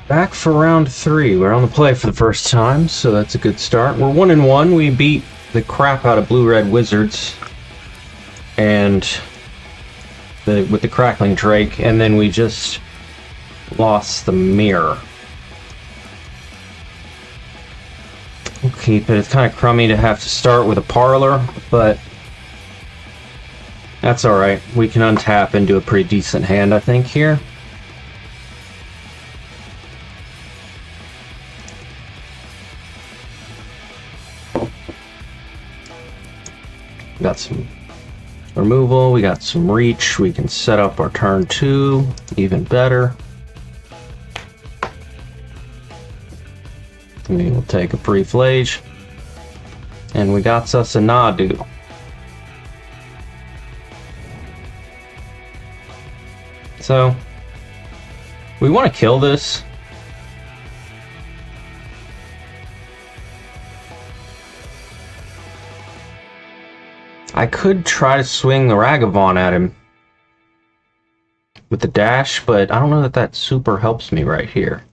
Back for round 3. We're on the play for the first time, so that's a good start. We're 1-1. We beat the crap out of blue-red wizards, and with the crackling drake, and then we just lost the mirror. We'll keep it. It's kind of crummy to have to start with a parlor, but that's alright. We can untap and do a pretty decent hand, I think, here. Got some removal, we got some reach, we can set up our turn 2 even better. We will take a brief lage, and we got us a Nadu. So we want to kill this. I could try to swing the Ragavan at him with the dash, but I don't know that that super helps me right here.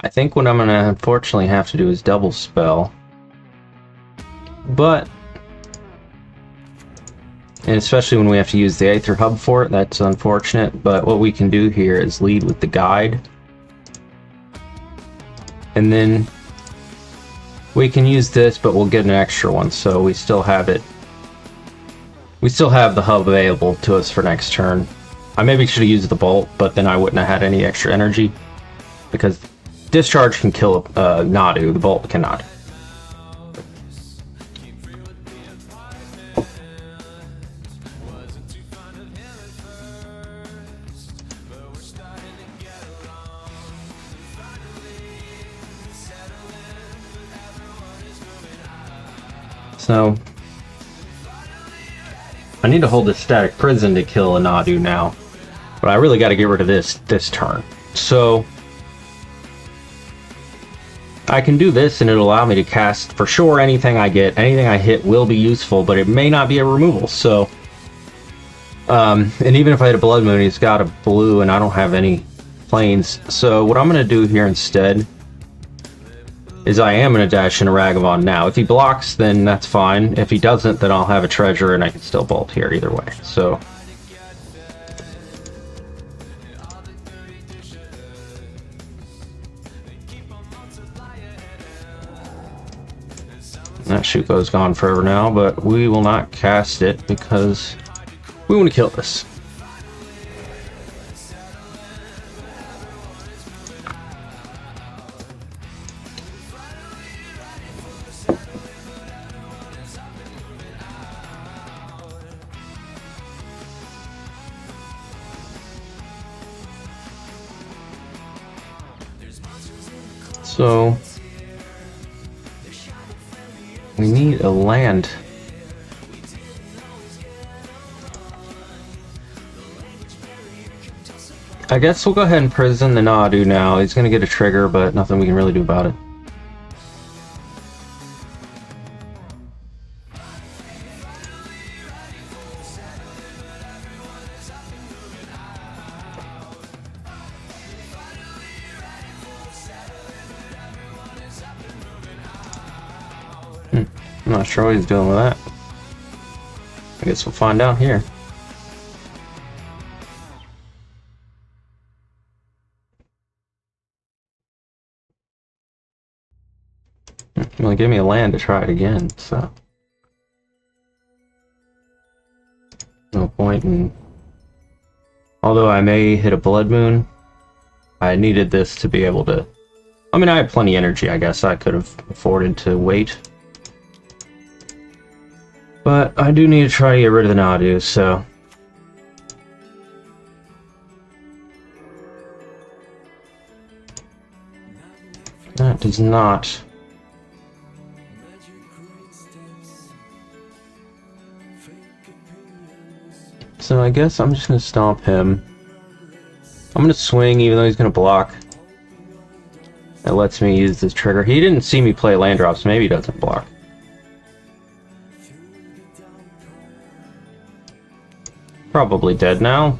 I think what I'm going to unfortunately have to do is double spell. But, and especially when we have to use the Aether Hub for it, that's unfortunate. But what we can do here is lead with the guide. And then we can use this, but we'll get an extra one, so we still have it. We still have the hub available to us for next turn. I maybe should have used the bolt, but then I wouldn't have had any extra energy, because discharge can kill Nadu, the bolt cannot. So I need to hold this static prison to kill a Nadu now, but I really got to get rid of this turn. So I can do this, and it'll allow me to cast for sure anything I get. Anything I hit will be useful, but it may not be a removal. So, and even if I hit a Blood Moon, he's got a blue, and I don't have any planes. So what I'm going to do here instead is I am going to dash in a Ragavan now. If he blocks, then that's fine. If he doesn't, then I'll have a treasure, and I can still bolt here either way. So that Shuko's gone forever now, but we will not cast it because we want to kill this. So we need a land. I guess we'll go ahead and prison the Nadu now. He's gonna get a trigger, but nothing we can really do about it. I'm not sure what he's doing with that. I guess we'll find out here. Well, he gave me a land to try it again, so no point in... Although I may hit a Blood Moon, I needed this to be able to... I mean, I had plenty of energy, I guess I could have afforded to wait. But I do need to try to get rid of the Nadu, so... That does not... So I guess I'm just going to stomp him. I'm going to swing even though he's going to block. That lets me use this trigger. He didn't see me play land drops, maybe he doesn't block. Probably dead now.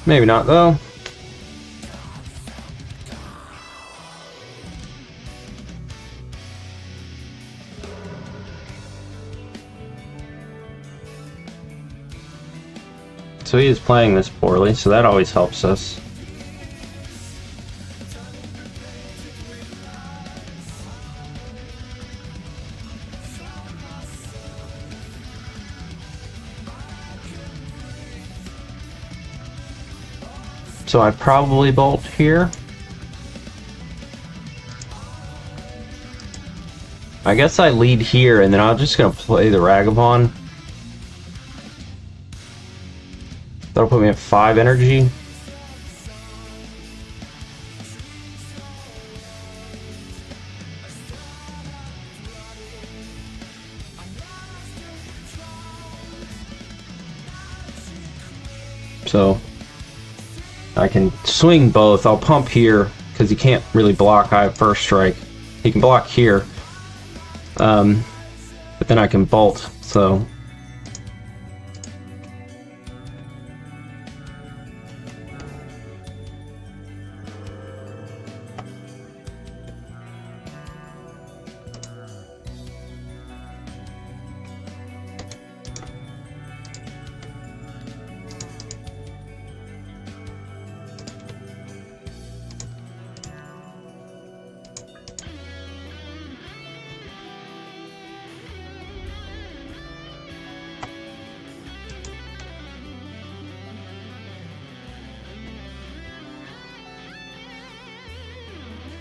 Maybe not, though. so he is playing this poorly, so that always helps us. So I probably bolt here. I guess I lead here, and then I'm just gonna play the Ragavon. That'll put me at 5 energy. So I can swing both. I'll pump here because he can't really block. I have first strike. He can block here, but then I can bolt. So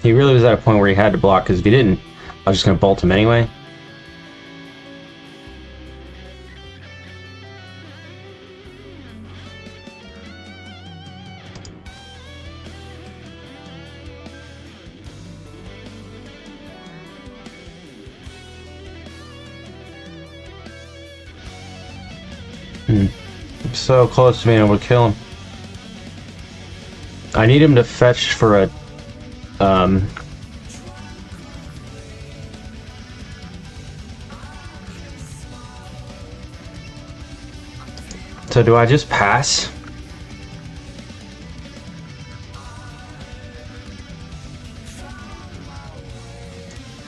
he really was at a point where he had to block, because if he didn't, I was just going to bolt him anyway. I'm so close to being able to kill him. I need him to fetch for a so do I just pass?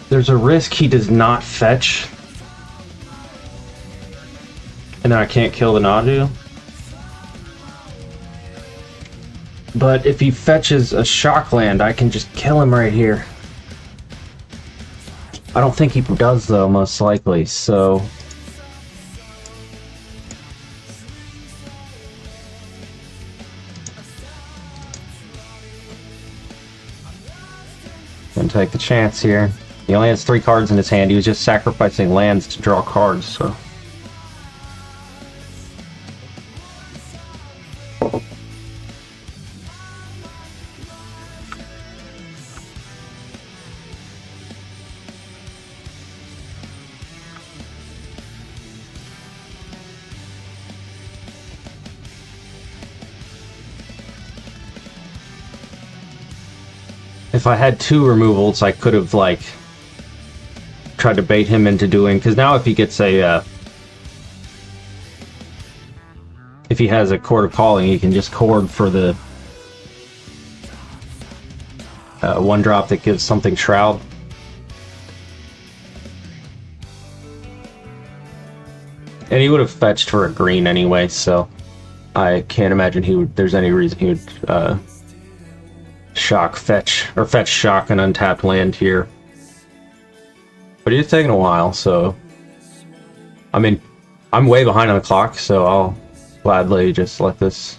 There's a risk he does not fetch, and then I can't kill the Nadu. But if he fetches a shock land, I can just kill him right here. I don't think he does, though, most likely, so... Gonna take the chance here. He only has 3 cards in his hand. He was just sacrificing lands to draw cards, so... If I had 2 removals, I could have, like, tried to bait him into doing... Because now if he gets a... if he has a Chord of Calling, he can just chord for the... 1-drop that gives something Shroud. And he would have fetched for a green anyway, so... I can't imagine there's any reason he would... shock fetch, or fetch shock an untapped land here. But it's taking a while, so... I mean, I'm way behind on the clock, so I'll gladly just let this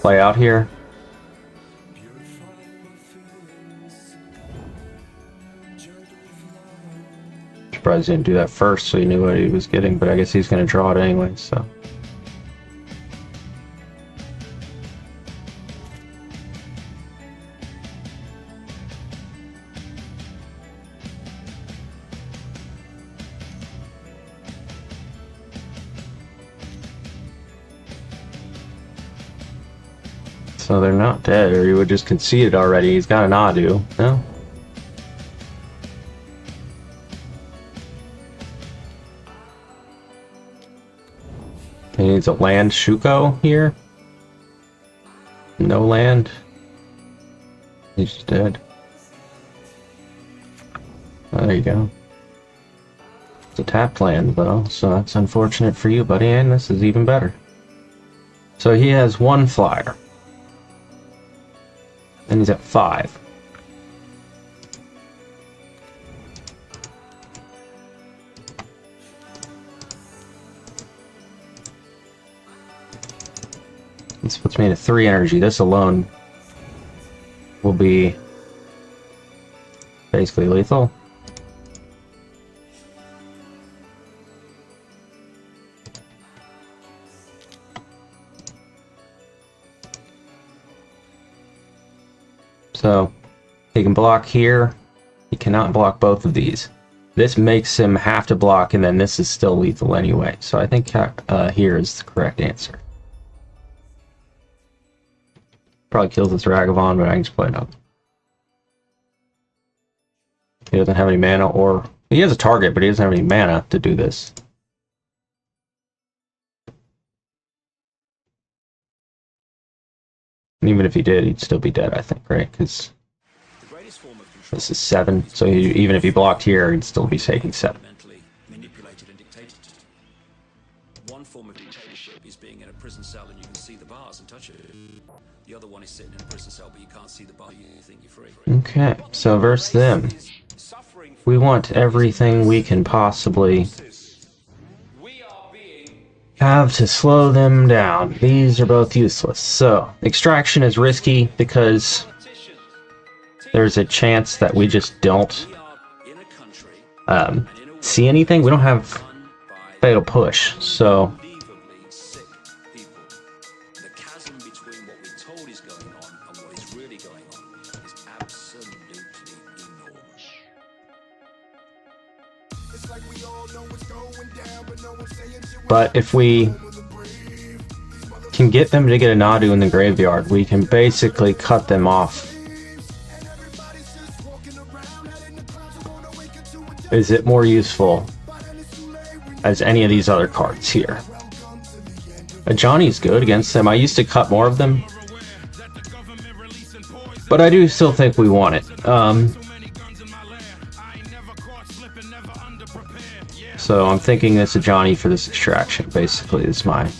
play out here. Surprised he didn't do that first, so he knew what he was getting, but I guess he's going to draw it anyway, so... So they're not dead, or he would just concede it already. He's got an Nadu. No? He needs a land Shuko here. No land. He's just dead. Oh, there you go. It's a tapped land, though, so that's unfortunate for you, buddy, and this is even better. So he has 1 flyer. And he's at 5. This puts me into 3 energy. This alone will be basically lethal. So he can block here. He cannot block both of these. This makes him have to block, and then this is still lethal anyway. So I think here is the correct answer. Probably kills this Ragavan, but I can just play it up. He doesn't have any mana, or he has a target, but he doesn't have any mana to do this. And even if he did, he'd still be dead, I think, right? Because this is 7, so even if he blocked here, he'd still be taking 7. One form of dictatorship is being in a prison cell and you can see the bars and touch it. The other one is sitting in a prison cell, but you can't see the bar. You think you're free. Okay, so versus them, we want everything we can possibly have to slow them down. These are both useless. So extraction is risky because there's a chance that we just don't see anything. We don't have fatal push, so but if we can get them to get a Nadu in the graveyard, we can basically cut them off. Is it more useful as any of these other cards here? Johnny's good against them. I used to cut more of them, but I do still think we want it. So I'm thinking it's a Johnny for this extraction, basically, is my...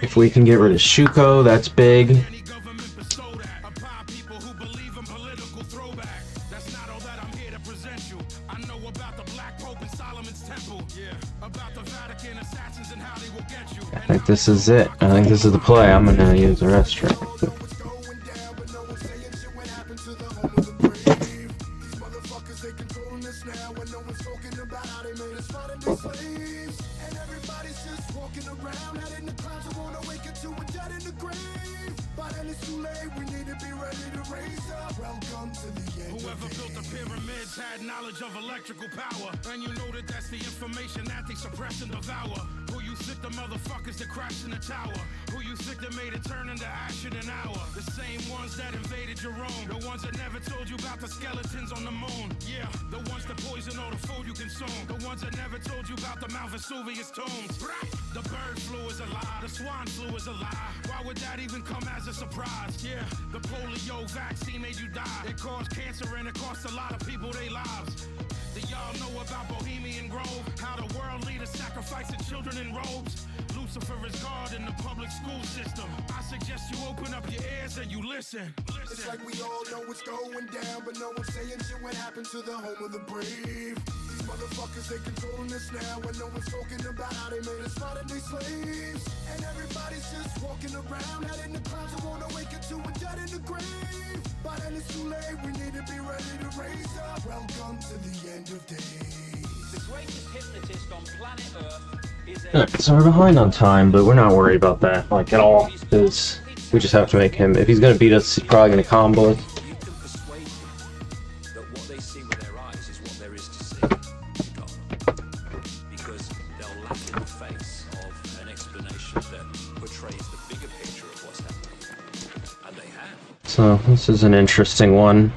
If we can get rid of Shuko, that's big. I think this is it. I think this is the play. I'm gonna use the restaurant. Whoever built the pyramids had knowledge of electrical power, and you know that that's the information that they suppress and devour. Who you think the motherfuckers that crashed in the tower? Who you think that made it turn into ash in an hour? The same ones that invaded your own, the ones that never told you about the skeletons on the moon. Yeah, the ones that poison all the food you consume, the ones that never told you about the Mount Vesuvius tombs. The bird flu is a lie, the swan flu is a lie. Why would that even come as a surprise? Yeah, the polio vaccine made you die. It caused cancer and it cost a lot of people their lives. Do y'all know about Bohemian Grove? How the world leaders sacrificing children in robes? Lucifer is God in the public school system. I suggest you open up your ears and you listen. It's like we all know what's going down, but no one's saying shit. What happened to the home of the brave? These motherfuckers, they controlling us now, and no one's talking about how they made us modern day slaves. And everybody's just walking around, head in the clouds, who won't awaken to a dead in the grave. But then it's too late, we need to be ready to raise up. Welcome to the end of days. The greatest hypnotist on planet Earth is Alright, so we're behind on time, but we're not worried about that, like, at all, because we just have to make him... If he's gonna beat us, he's probably gonna combo us. You can persuade them that what they see with their eyes is what there is to see. You can't. Because they'll laugh in the face of an explanation that portrays the bigger picture of what's happening. And they have. So, this is an interesting one.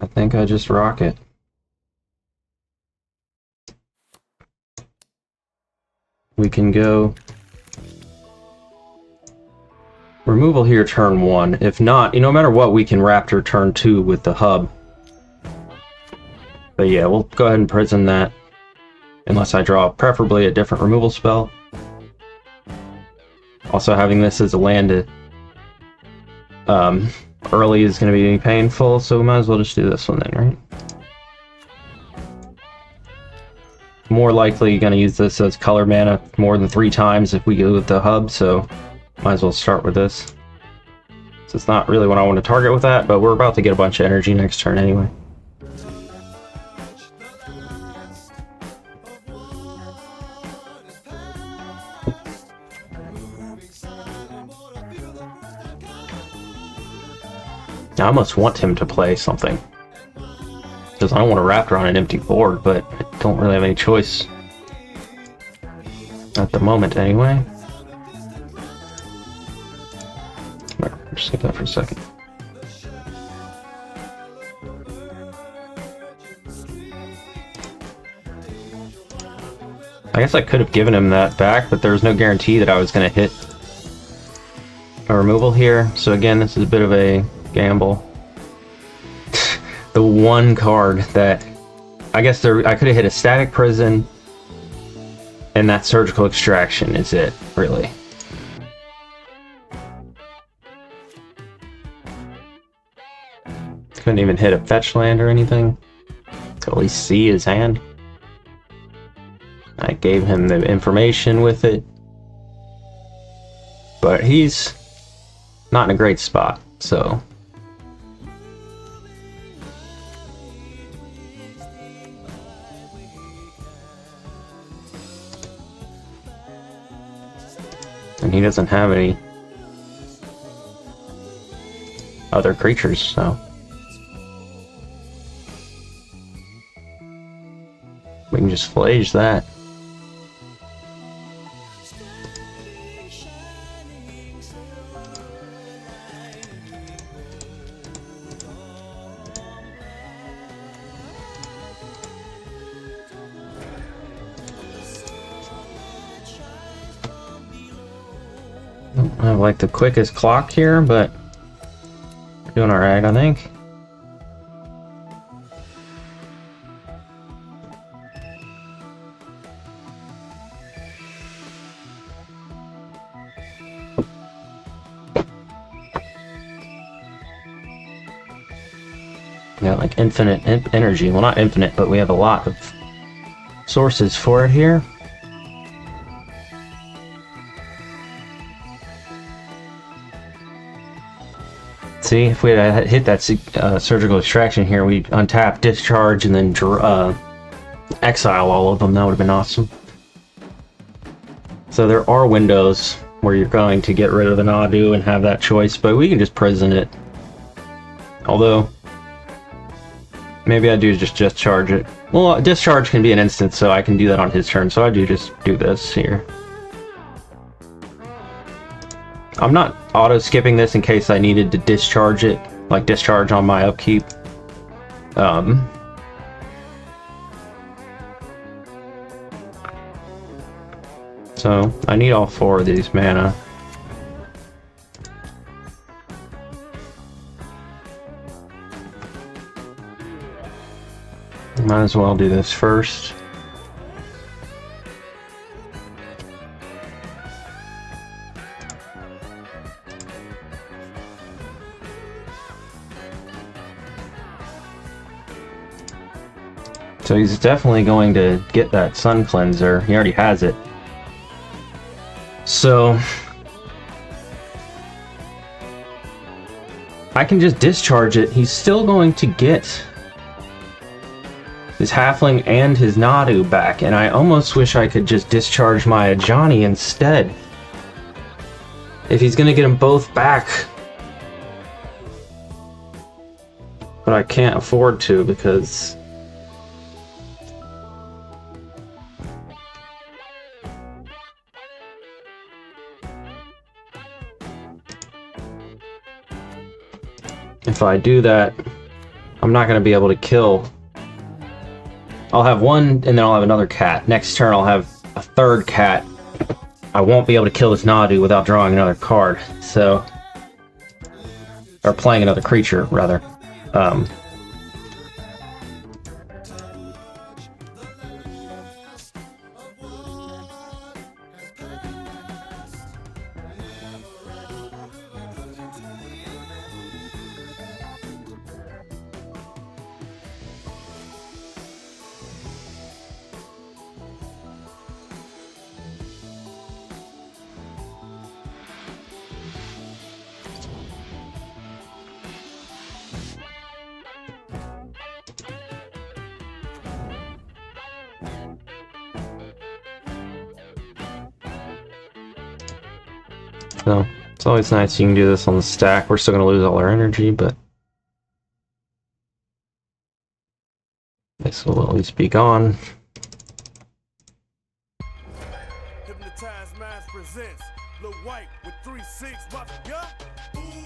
I think I just rock it. We can go Removal here turn 1. If not, no matter what, we can Raptor turn 2 with the hub. But yeah, we'll go ahead and prison that. Unless I draw preferably a different removal spell. Also, having this as a land early is going to be painful, so we might as well just do this one then, right? More likely going to use this as color mana more than 3 times if we go with the hub, so might as well start with this. So it's not really what I want to target with that, but we're about to get a bunch of energy next turn anyway. I almost want him to play something. Because I don't want a Raptor on an empty board, but I don't really have any choice. At the moment, anyway. Skip that for a second. I guess I could have given him that back, but there was no guarantee that I was going to hit a removal here. So again, this is a bit of a gamble. The one card that I guess I could have hit a Static Prison, and that Surgical Extraction is it, really. Couldn't even hit a fetch land or anything to at least see his hand. I gave him the information with it, but he's not in a great spot, so. And he doesn't have any other creatures, so. We can just flage that. I have like the quickest clock here, but we're doing alright, I think. Yeah, like infinite energy. Well, not infinite, but we have a lot of sources for it here. See, if we had hit that surgical extraction here, we untap, discharge, and then exile all of them. That would have been awesome. So there are windows where you're going to get rid of the Nadu and have that choice, but we can just prison it. Although, maybe I do just discharge it. Well, discharge can be an instant, so I can do that on his turn, so I do just do this here. I'm not auto-skipping this in case I needed to discharge it, like discharge on my upkeep. So, I need all 4 of these mana. Might as well do this first. So he's definitely going to get that Sun Cleanser. He already has it. So I can just discharge it. He's still going to get his Halfling and his Nadu back, and I almost wish I could just discharge my Ajani instead. If he's gonna get them both back. But I can't afford to because if I do that, I'm not gonna be able to kill. I'll have one, and then I'll have another cat. Next turn, I'll have a third cat. I won't be able to kill this Nadu without drawing another card. So or playing another creature rather. So it's always nice you can do this on the stack. We're still going to lose all our energy, but this will at least be gone.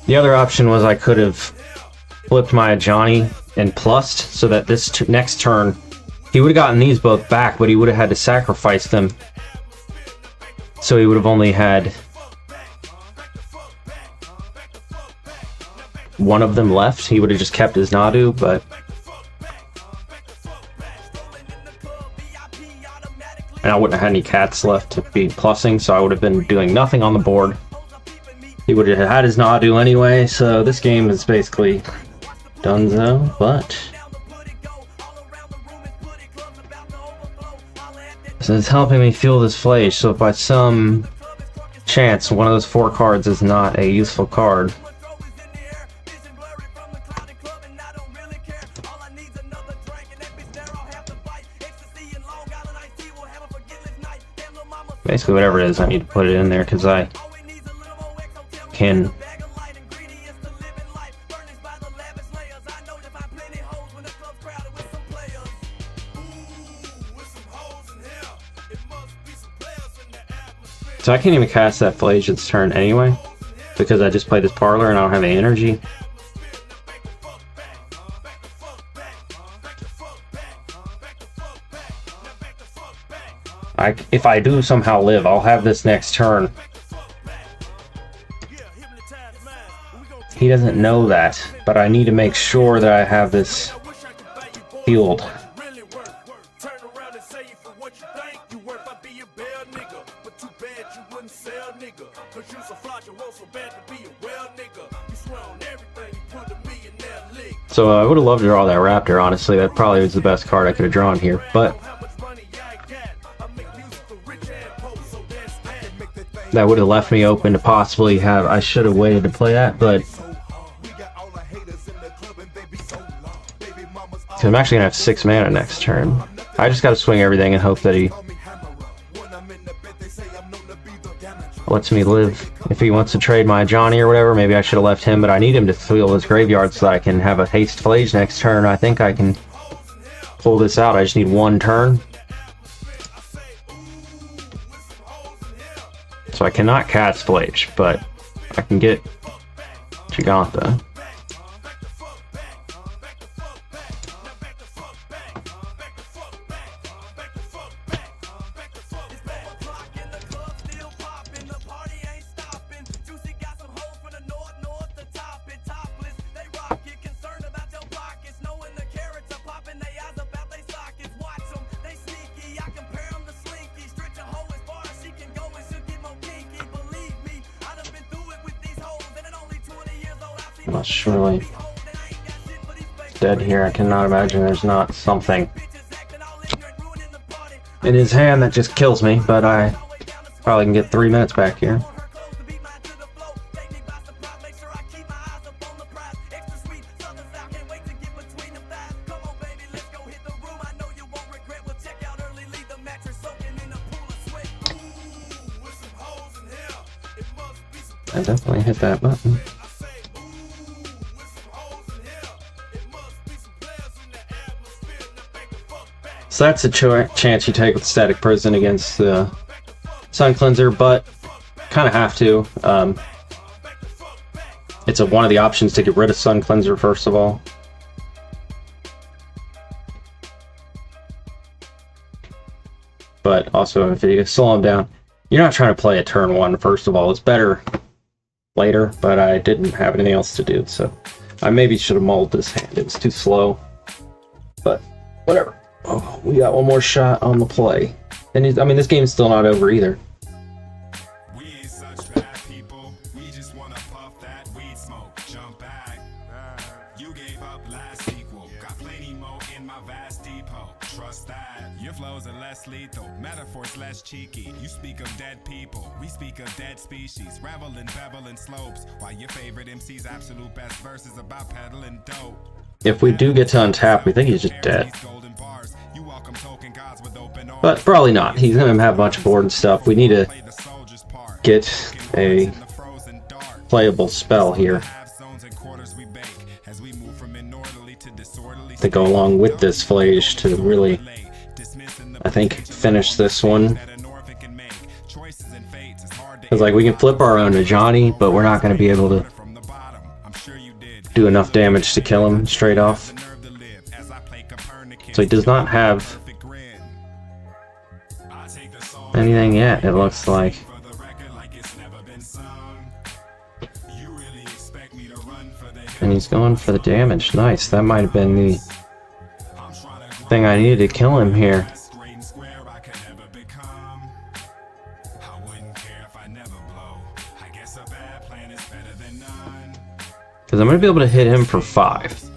The other option was I could have flipped my Johnny and plussed so that this next turn he would have gotten these both back, but he would have had to sacrifice them. So he would have only had one of them left. He would have just kept his Nadu, but and I wouldn't have had any cats left to be plussing, so I would have been doing nothing on the board. He would have had his Nadu anyway, so this game is basically donezo, but so it's helping me fuel this flage, so if by some chance one of those 4 cards is not a useful card, basically whatever it is, I need to put it in there because I can so I can't even cast that Flage its turn anyway because I just played this Parlor and I don't have any energy. If I do somehow live, I'll have this next turn. He doesn't know that, but I need to make sure that I have this healed. So I would have loved to draw that Raptor, honestly. That probably was the best card I could have drawn here, but that would have left me open to possibly have... I should have waited to play that, but I'm actually gonna have 6 mana next turn. I just gotta swing everything and hope that he lets me live. If he wants to trade my Johnny or whatever, maybe I should have left him, but I need him to fill his graveyard so that I can have a haste Flage next turn. I think I can pull this out. I just need 1 turn. So I cannot cast Flage, but I can get Giganta. Well, surely dead here. I cannot imagine there's not something in his hand that just kills me, but I probably can get 3 minutes back here. I definitely hit that button. So that's a chance you take with Static Prison against the Sun Cleanser, but kind of have to. It's one of the options to get rid of Sun Cleanser, first of all. But also, if you slow him down, you're not trying to play a turn 1, first of all. It's better later, but I didn't have anything else to do, so I maybe should have mulled this hand. It was too slow, but whatever. Oh, we got one more shot on the play. And I mean, this game's still not over either. We ain't such bad people. We just wanna puff that weed smoke. Jump back. You gave up last sequel. Got plenty more in my vast depot. Trust that. Your flows are less lethal. Metaphors less cheeky. You speak of dead people. We speak of dead species. Reveling, beveling slopes. While your favorite MC's absolute best verses about peddling dope. If we do get to untap, we think he's just dead. But probably not. He's going to have a bunch of board and stuff. We need to get a playable spell here to go along with this Flage to really, I think, finish this one. Because, like, we can flip our own to Johnny, but we're not going to be able to do enough damage to kill him straight off. So he does not have anything yet, it looks like. And he's going for the damage. Nice. That might have been the thing I needed to kill him here. Because I'm going to be able to hit him for 5.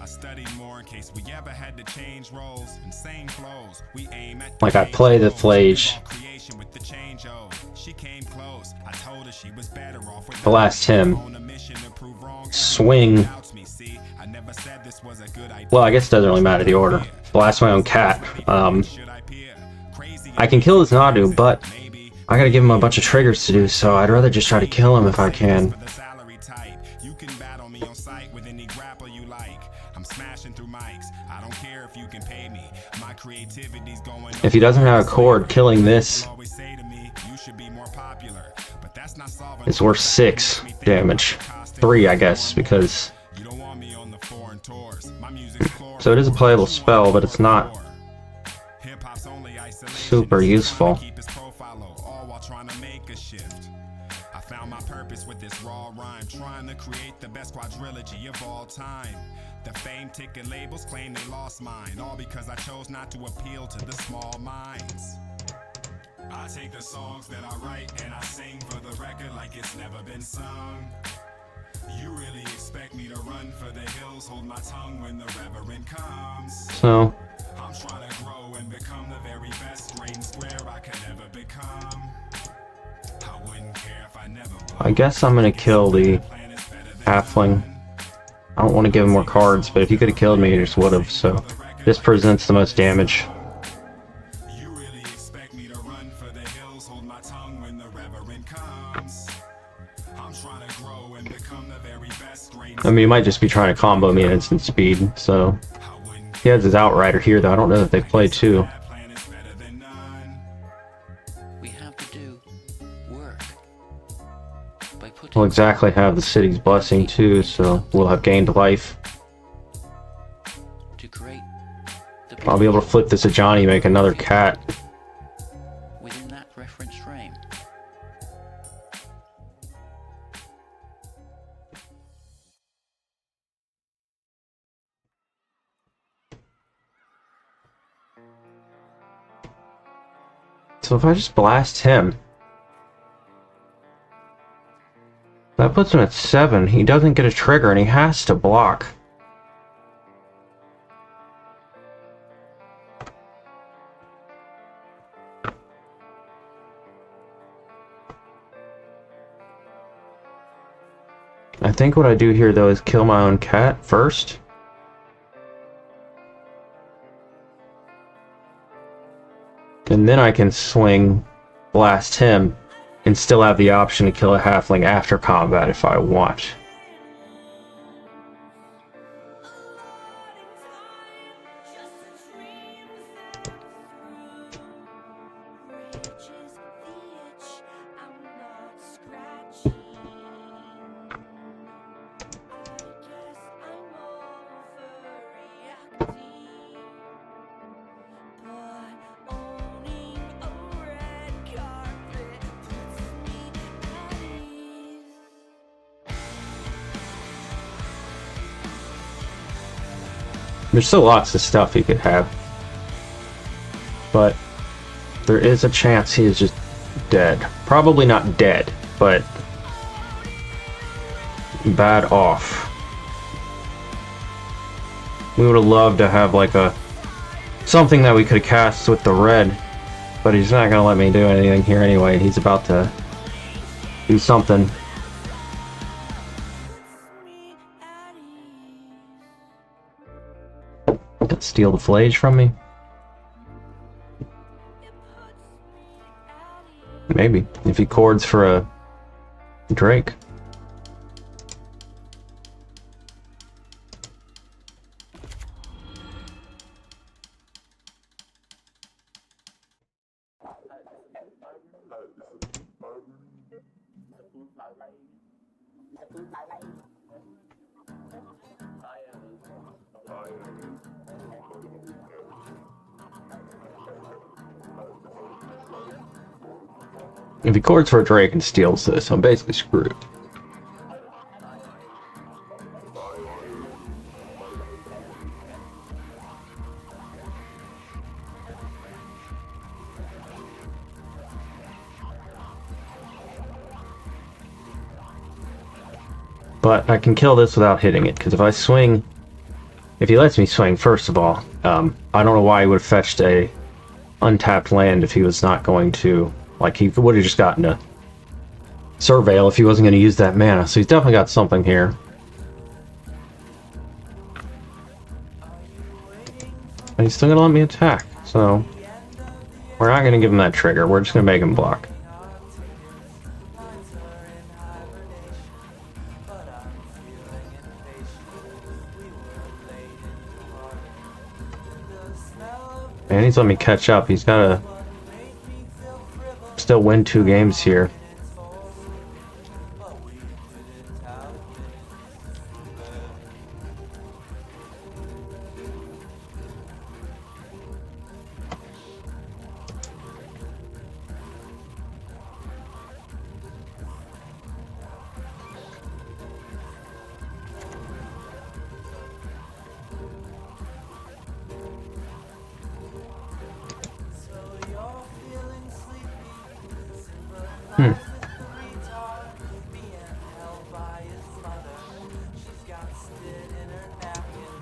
Like, I play the Flage, blast him, swing. Well, I guess it doesn't really matter the order. Blast my own cat. I can kill his Nadu, but I gotta give him a bunch of triggers to do, so I'd rather just try to kill him if I can. If he doesn't have a cord, killing this is worth 6 damage. 3, I guess, because... So it is a playable spell, but it's not super useful. I found my purpose with this raw rhyme, trying to create the best quadrilogy of all time. The fame ticket labels claim they lost mine, all because I chose not to appeal to the small minds. I take the songs that I write and I sing for the record like it's never been sung. You really expect me to run for the hills, hold my tongue when the reverend comes. So I'm trying to grow and become the very best grain square I could ever become. I wouldn't care if I never I guess I'm gonna kill the halfling. I don't want to give him more cards, but if he could have killed me, he just would have. So this presents the most damage. You really expect me to run for the hills, hold my tongue when the reverend comes. I'm trying to grow and become the very best grain. I mean, he might just be trying to combo me at instant speed. So he has his Outrider here, though. I don't know that they play 2. We have to do work. By putting We'll exactly have the city's blessing too, so we'll have gained life. to create the I'll be able to flip this to Johnny, make another cat. within that reference frame. So if I just blast him, that puts him at 7. He doesn't get a trigger and he has to block. I think what I do here though is kill my own cat first. And then I can swing, blast him, and still have the option to kill a halfling after combat if I want. There's still lots of stuff he could have. But there is a chance he is just dead. Probably not dead, but bad off. We would have loved to have like a something that we could cast with the red, but he's not gonna let me do anything here anyway. He's about to do something. Steal the flage from me? Maybe, if he chords for a Drake. If he chords for a Drake and steals this, I'm basically screwed. But I can kill this without hitting it, because if I swing... If he lets me swing, first of all, I don't know why he would have fetched a untapped land if he was not going to... Like, he would have just gotten a Surveil if he wasn't going to use that mana, so he's definitely got something here. And he's still going to let me attack, so... We're not going to give him that trigger, we're just going to make him block. And he's let me catch up, he's got to still win 2 games here.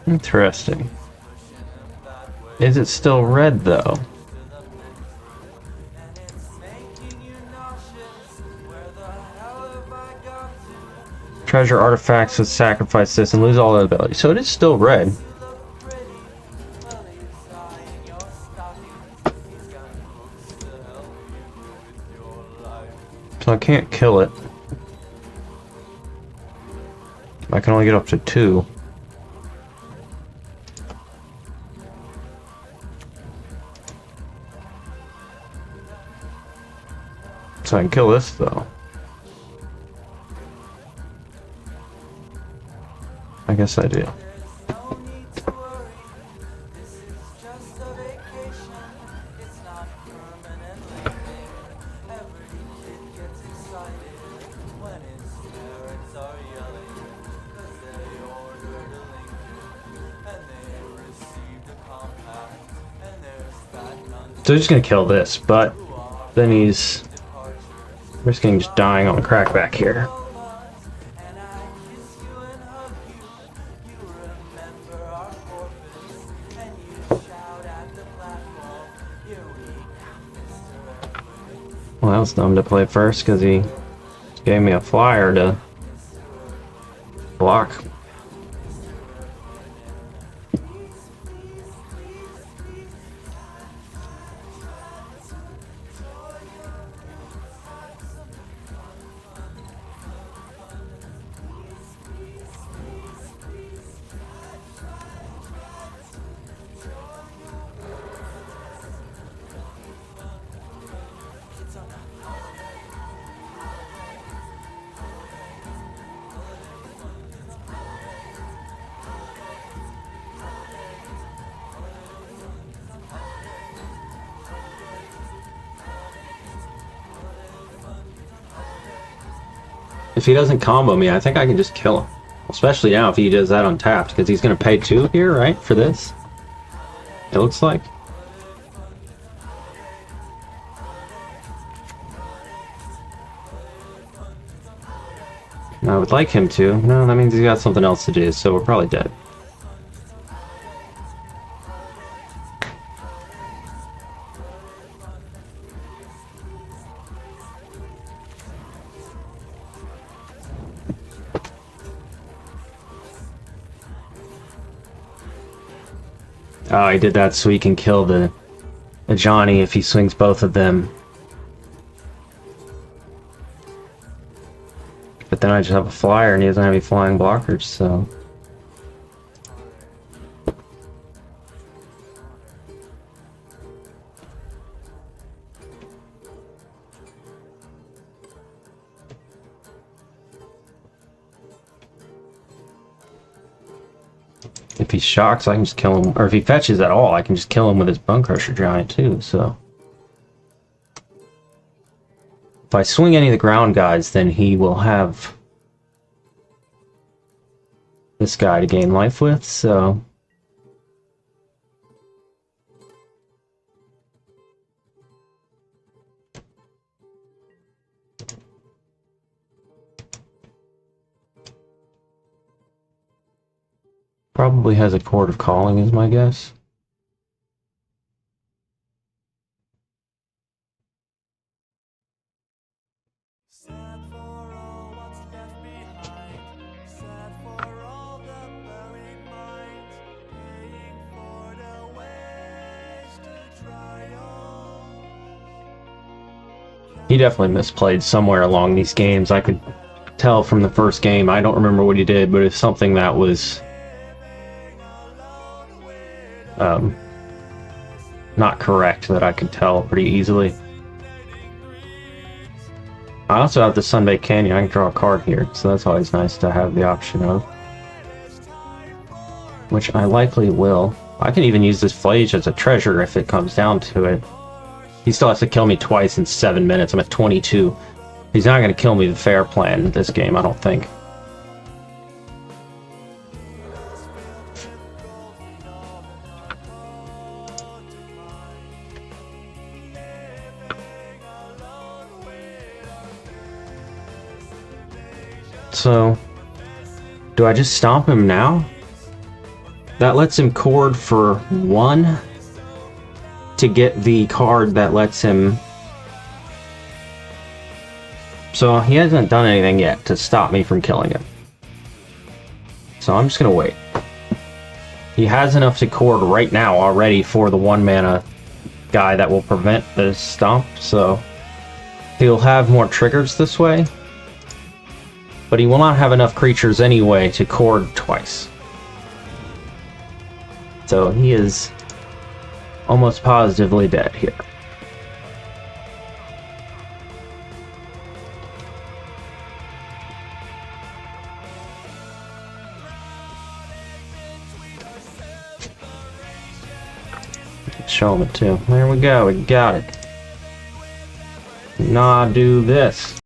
Interesting. Is it still red, though? Treasure artifacts with sacrifice this and lose all the abilities. So it is still red. So I can't kill it. I can only get up to 2. So I can kill this, though. I guess I do. So he's just gonna kill this, but then he's risking just dying on the crackback here. Well, that was dumb to play first because he gave me a flyer to block. If he doesn't combo me, I think I can just kill him. Especially now if he does that untapped, because he's going to pay 2 here, right, for this? It looks like. I would like him to. No, that means he's got something else to do, so we're probably dead. Oh, he did that so he can kill the Johnny if he swings both of them. But then I just have a flyer and he doesn't have any flying blockers, so... If he shocks, I can just kill him. Or if he fetches at all, I can just kill him with his Bone Crusher Giant too, so... If I swing any of the ground guys, then he will have this guy to gain life with, so... Probably has a Chord of Calling is my guess. He definitely misplayed somewhere along these games. I could tell from the first game. I don't remember what he did, but it's something that was not correct that I could tell pretty easily. I also have the Sunbaked Canyon. I can draw a card here, so that's always nice to have the option of. Which I likely will. I can even use this Flage as a treasure if it comes down to it. He still has to kill me twice in 7 minutes. I'm at 22. He's not going to kill me the fair plan in this game, I don't think. So, do I just stomp him now? That lets him chord for 1 to get the card that lets him... So he hasn't done anything yet to stop me from killing him. So I'm just gonna wait. He has enough to chord right now already for the 1 mana guy that will prevent the stomp, so he'll have more triggers this way. But he will not have enough creatures anyway to chord twice. So he is almost positively dead here. Show him it too. There we go, we got it. Nadu this.